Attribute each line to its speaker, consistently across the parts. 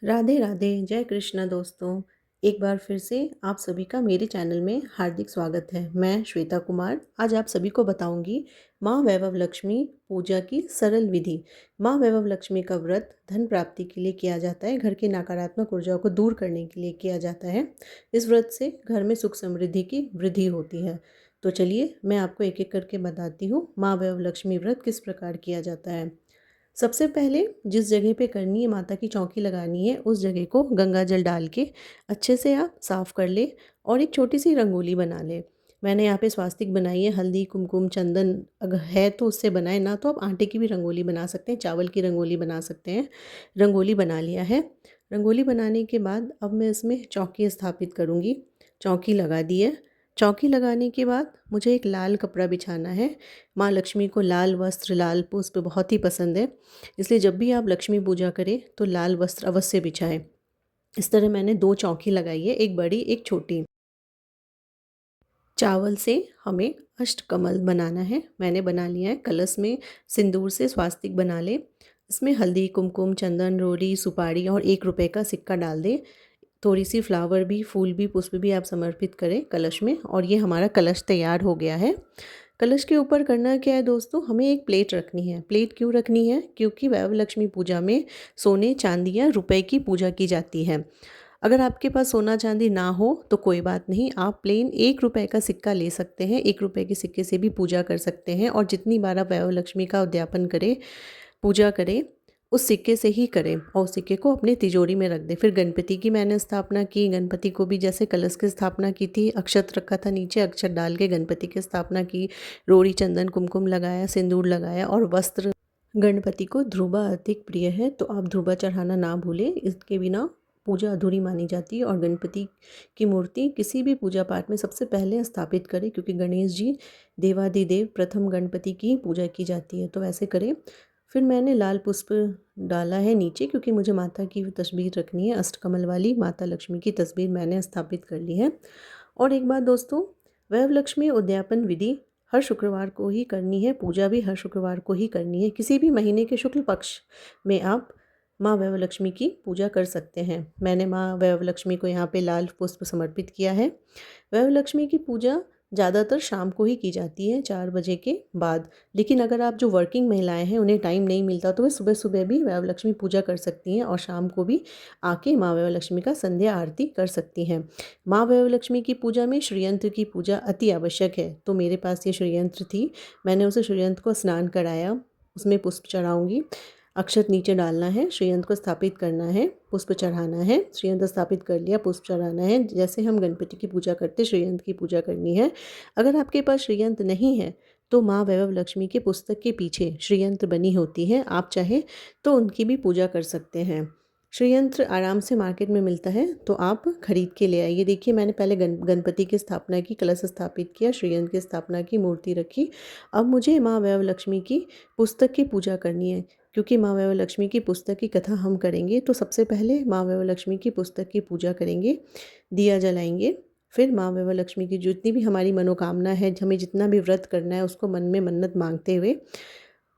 Speaker 1: राधे राधे, जय कृष्णा दोस्तों। एक बार फिर से आप सभी का मेरे चैनल में हार्दिक स्वागत है। मैं श्वेता कुमार आज आप सभी को बताऊंगी माँ वैभव लक्ष्मी पूजा की सरल विधि। माँ वैभव लक्ष्मी का व्रत धन प्राप्ति के लिए किया जाता है, घर की नकारात्मक ऊर्जाओं को दूर करने के लिए किया जाता है। इस व्रत से घर में सुख समृद्धि की वृद्धि होती है। तो चलिए मैं आपको एक एक करके बताती हूँ माँ वैभव लक्ष्मी व्रत किस प्रकार किया जाता है। सबसे पहले जिस जगह पे करनी है, माता की चौकी लगानी है, उस जगह को गंगा जल डाल के अच्छे से आप साफ़ कर ले और एक छोटी सी रंगोली बना ले। मैंने यहाँ पे स्वास्तिक बनाई है, हल्दी कुमकुम चंदन अगर है तो उससे बनाए, ना तो आप आटे की भी रंगोली बना सकते हैं, चावल की रंगोली बना सकते हैं। रंगोली बना लिया है। रंगोली बनाने के बाद अब मैं इसमें चौकी स्थापित करूँगी। चौकी लगा दी है। चौकी लगाने के बाद मुझे एक लाल कपड़ा बिछाना है। माँ लक्ष्मी को लाल वस्त्र लाल पुष्प बहुत ही पसंद है, इसलिए जब भी आप लक्ष्मी पूजा करें तो लाल वस्त्र अवश्य बिछाएं। इस तरह मैंने दो चौकी लगाई है, एक बड़ी एक छोटी। चावल से हमें अष्टकमल बनाना है। मैंने बना लिया है। कलश में सिंदूर से स्वास्तिक बना ले। इसमें हल्दी कुमकुम चंदन रोली सुपारी और 1 रुपए का सिक्का डाल दें। थोड़ी सी फ्लावर भी फूल भी पुष्प भी आप समर्पित करें कलश में, और ये हमारा कलश तैयार हो गया है। कलश के ऊपर करना क्या है दोस्तों, हमें एक प्लेट रखनी है। प्लेट क्यों रखनी है? क्योंकि वैभव लक्ष्मी पूजा में सोने चांदी या रुपए की पूजा की जाती है। अगर आपके पास सोना चांदी ना हो तो कोई बात नहीं, आप प्लेन 1 रुपए का सिक्का ले सकते हैं। 1 रुपए के सिक्के से भी पूजा कर सकते हैं, और जितनी बार आप वैभव लक्ष्मी का उद्यापन करें, पूजा करें, उस सिक्के से ही करें और उस सिक्के को अपनी तिजोरी में रख दें। फिर गणपति की मैंने स्थापना की। गणपति को भी जैसे कलश की स्थापना की थी, अक्षत रखा था नीचे, अक्षत डाल के गणपति की स्थापना की। रोड़ी चंदन कुमकुम लगाया, सिंदूर लगाया और वस्त्र। गणपति को ध्रुवा अधिक प्रिय है, तो आप ध्रुवा चढ़ाना ना भूलें। इसके बिना पूजा अधूरी मानी जाती है। और गणपति की मूर्ति किसी भी पूजा पाठ में सबसे पहले स्थापित करें, क्योंकि गणेश जी देवादिदेव प्रथम गणपति की पूजा की जाती है, तो वैसे करें। फिर मैंने लाल पुष्प डाला है नीचे, क्योंकि मुझे माता की तस्वीर रखनी है। अष्टकमल वाली माता लक्ष्मी की तस्वीर मैंने स्थापित कर ली है। और एक बात दोस्तों, वैभव लक्ष्मी उद्यापन विधि हर शुक्रवार को ही करनी है। पूजा भी हर शुक्रवार को ही करनी है। किसी भी महीने के शुक्ल पक्ष में आप माँ वैभव लक्ष्मी की पूजा कर सकते हैं। मैंने माँ वैभव लक्ष्मी को यहाँ पे लाल पुष्प समर्पित किया है। वैभव लक्ष्मी की पूजा ज़्यादातर शाम को ही की जाती है, 4 बजे के बाद। लेकिन अगर आप जो वर्किंग महिलाएं हैं, उन्हें टाइम नहीं मिलता, तो वे सुबह सुबह भी वैभव लक्ष्मी पूजा कर सकती हैं और शाम को भी आके माँ वैभव लक्ष्मी का संध्या आरती कर सकती हैं। माँ वैभव लक्ष्मी की पूजा में श्रीयंत्र की पूजा अति आवश्यक है। तो मेरे पास ये श्रीयंत्र थी, मैंने उसे श्रीयंत्र को स्नान कराया। उसमें पुष्प चढ़ाऊंगी। अक्षत नीचे डालना है, श्रीयंत्र को स्थापित करना है, पुष्प चढ़ाना है। श्रीयंत्र स्थापित कर लिया, पुष्प चढ़ाना है। जैसे हम गणपति की पूजा करते, श्रीयंत्र की पूजा करनी है। अगर आपके पास श्रीयंत्र नहीं है तो माँ वैभव लक्ष्मी के पुस्तक के पीछे श्रीयंत्र बनी होती है, आप चाहे तो उनकी भी पूजा कर सकते हैं। श्रीयंत्र आराम से मार्केट में मिलता है, तो आप खरीद के ले आइए। देखिए मैंने पहले गणपति की स्थापना की, कलश स्थापित किया, श्रीयंत्र की स्थापना की, मूर्ति रखी। अब मुझे माँ वैभव लक्ष्मी की पुस्तक की पूजा करनी है। क्योंकि माँ वैभव लक्ष्मी की पुस्तक की कथा हम करेंगे, तो सबसे पहले माँ वैभव लक्ष्मी की पुस्तक की पूजा करेंगे, दिया जलाएंगे। फिर माँ वैभव लक्ष्मी की जितनी भी हमारी मनोकामना है, हमें जितना भी व्रत करना है, उसको मन में मन्नत मांगते हुए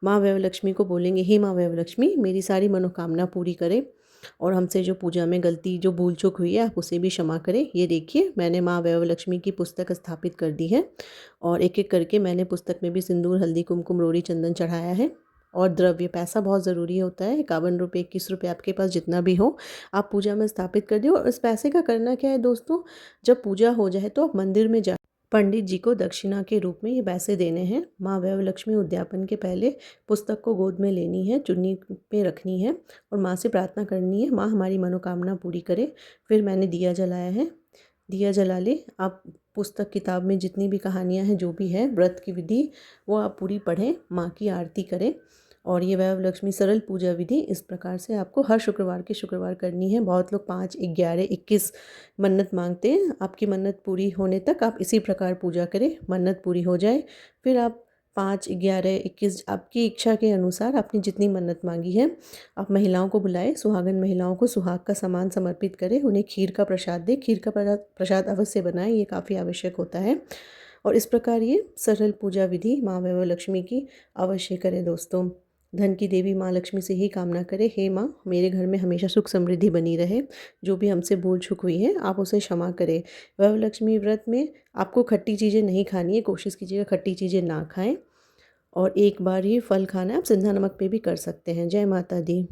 Speaker 1: माँ वैभव लक्ष्मी को बोलेंगे, हे माँ वैभव लक्ष्मी मेरी सारी मनोकामना पूरी करें, और हमसे जो पूजा में गलती जो भूल चूक हुई है आप उसे भी क्षमा करें। ये देखिए मैंने माँ वैभव लक्ष्मी की पुस्तक स्थापित कर दी है, और एक एक करके मैंने पुस्तक में भी सिंदूर हल्दी कुमकुम रोड़ी चंदन चढ़ाया है। और द्रव्य पैसा बहुत ज़रूरी होता है। 51 रुपये 21 रुपये आपके पास जितना भी हो, आप पूजा में स्थापित कर दियो। और इस पैसे का करना क्या है दोस्तों, जब पूजा हो जाए तो आप मंदिर में जा पंडित जी को दक्षिणा के रूप में ये पैसे देने हैं। माँ वैभव लक्ष्मी उद्यापन के पहले पुस्तक को गोद में लेनी है, चुन्नी पे रखनी है और माँ से प्रार्थना करनी है, माँ हमारी मनोकामना पूरी करे। फिर मैंने दिया जलाया है, दिया जला ले। आप पुस्तक किताब में जितनी भी कहानियाँ हैं, जो भी है व्रत की विधि, वो आप पूरी पढ़ें, माँ की आरती करें। और ये वैभव लक्ष्मी सरल पूजा विधि इस प्रकार से आपको हर शुक्रवार के शुक्रवार करनी है। बहुत लोग 5, 11, 21 मन्नत मांगते हैं। आपकी मन्नत पूरी होने तक आप इसी प्रकार पूजा करें। मन्नत पूरी हो जाए फिर आप 5, 11, 21 आपकी इच्छा के अनुसार आपने जितनी मन्नत मांगी है, आप महिलाओं को बुलाएं, सुहागन महिलाओं को सुहाग का सामान समर्पित करें, उन्हें खीर का प्रसाद दें। खीर का प्रसाद अवश्य बनाएं, ये काफ़ी आवश्यक होता है। और इस प्रकार ये सरल पूजा विधि माँ वैभव लक्ष्मी की अवश्य करें दोस्तों। धन की देवी माँ लक्ष्मी से ही कामना करें, हे माँ मेरे घर में हमेशा सुख समृद्धि बनी रहे। जो भी हमसे भूल चूक हुई है आप उसे क्षमा करें। वह लक्ष्मी व्रत में आपको खट्टी चीज़ें नहीं खानी है, कोशिश कीजिएगा खट्टी चीज़ें ना खाएं। और एक बार ही फल खाना है, आप सिंधा नमक पे भी कर सकते हैं। जय माता दी।